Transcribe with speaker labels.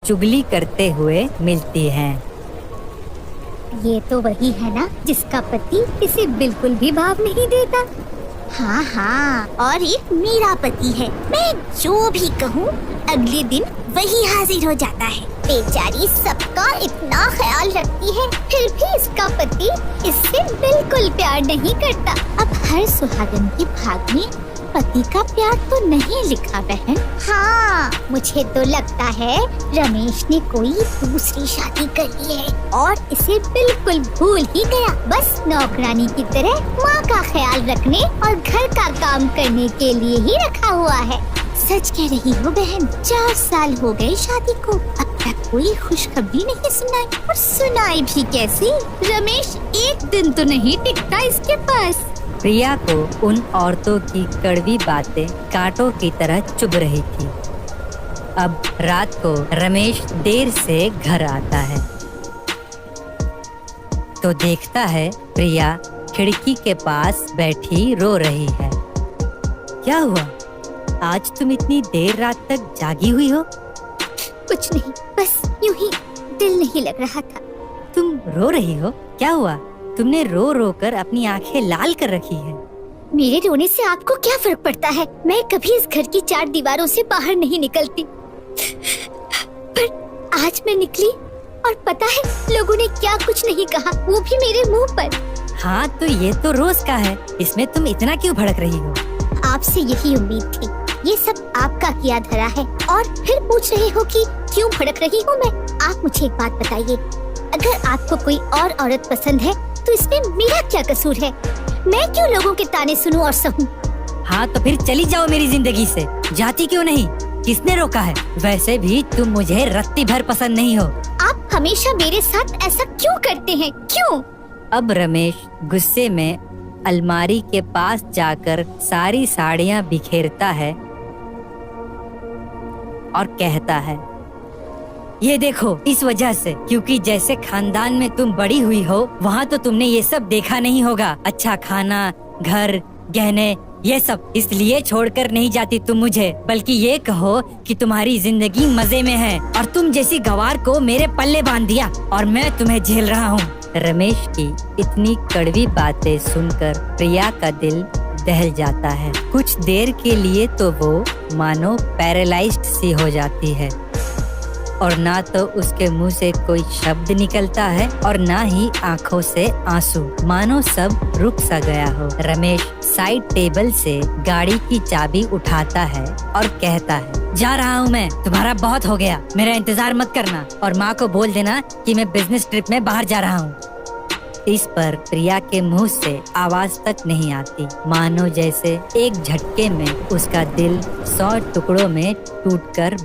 Speaker 1: चुगली करते हुए मिलती हैं।
Speaker 2: ये तो वही है ना जिसका पति इसे बिल्कुल भी भाव नहीं देता। हाँ हाँ, और एक मेरा पति है, मैं जो भी कहूँ अगले दिन वही हाजिर हो जाता है। बेचारी सबका इतना ख्याल रखती है, फिर भी इसका पति इससे बिल्कुल प्यार नहीं करता। अब हर सुहागन की भाग में पति का प्यार तो नहीं लिखा बहन। हाँ, मुझे तो लगता है रमेश ने कोई दूसरी शादी कर ली है और इसे बिल्कुल भूल ही गया। बस नौकरानी की तरह माँ का ख्याल रखने और घर का काम करने के लिए ही रखा हुआ है। सच कह रही हो बहन, 4 साल हो गए शादी को, अब तक कोई खुशखबरी नहीं सुनाई। और सुनाई भी कैसी, रमेश एक दिन तो नहीं टिकता इसके पास।
Speaker 1: प्रिया को उन औरतों की कड़वी बातें कांटों की तरह चुभ रही थी। अब रात को रमेश देर से घर आता है तो देखता है प्रिया खिड़की के पास बैठी रो रही है। क्या हुआ? आज तुम इतनी देर रात तक जागी हुई हो?
Speaker 2: कुछ नहीं, बस यूं ही दिल नहीं लग रहा था।
Speaker 1: तुम रो रही हो? क्या हुआ? तुमने रो रो कर अपनी आंखें लाल कर रखी है।
Speaker 2: मेरे रोने से आपको क्या फर्क पड़ता है? मैं कभी इस घर की 4 दीवारों से बाहर नहीं निकलती, पर आज मैं निकली और पता है लोगों ने क्या कुछ नहीं कहा, वो भी मेरे मुंह पर।
Speaker 1: हाँ तो ये तो रोज का है, इसमें तुम इतना क्यों भड़क रही हो?
Speaker 2: आपसे यही उम्मीद थी, ये सब आपका किया धरा है और फिर पूछ रहे हो कि क्यों भड़क रही हूँ मैं। आप मुझे एक बात बताइए, अगर आपको कोई और औरत पसंद है तो इसमें मेरा क्या कसूर है? मैं क्यों लोगों के ताने सुनूं और सहूं?
Speaker 1: हाँ तो फिर चली जाओ मेरी जिंदगी से। जाती क्यों नहीं? किसने रोका है? वैसे भी तुम मुझे रत्ती भर पसंद नहीं हो।
Speaker 2: आप हमेशा मेरे साथ ऐसा क्यों करते हैं? क्यों?
Speaker 1: अब रमेश गुस्से में अलमारी के पास जाकर सारी साड़ियाँ बिखेरता है और कहता है, ये देखो, इस वजह से, क्योंकि जैसे खानदान में तुम बड़ी हुई हो वहाँ तो तुमने ये सब देखा नहीं होगा। अच्छा खाना, घर, गहने, ये सब इसलिए छोड़कर नहीं जाती तुम मुझे, बल्कि ये कहो कि तुम्हारी जिंदगी मजे में है और तुम जैसी गवार को मेरे पल्ले बांध दिया और मैं तुम्हें झेल रहा हूँ। रमेश की इतनी कड़वी बातें सुनकर प्रिया का दिल दहल जाता है। कुछ देर के लिए तो वो मानो पैरालाइज्ड सी हो जाती है और ना तो उसके मुंह से कोई शब्द निकलता है और ना ही आंखों से आंसू, मानो सब रुक सा गया हो। रमेश साइड टेबल से गाड़ी की चाबी उठाता है और कहता है, जा रहा हूँ मैं, तुम्हारा बहुत हो गया, मेरा इंतजार मत करना और माँ को बोल देना कि मैं बिजनेस ट्रिप में बाहर जा रहा हूँ। इस पर प्रिया के मुंह से आवाज तक नहीं आती, मानो जैसे एक झटके में उसका दिल 100 टुकड़ों में टूटकर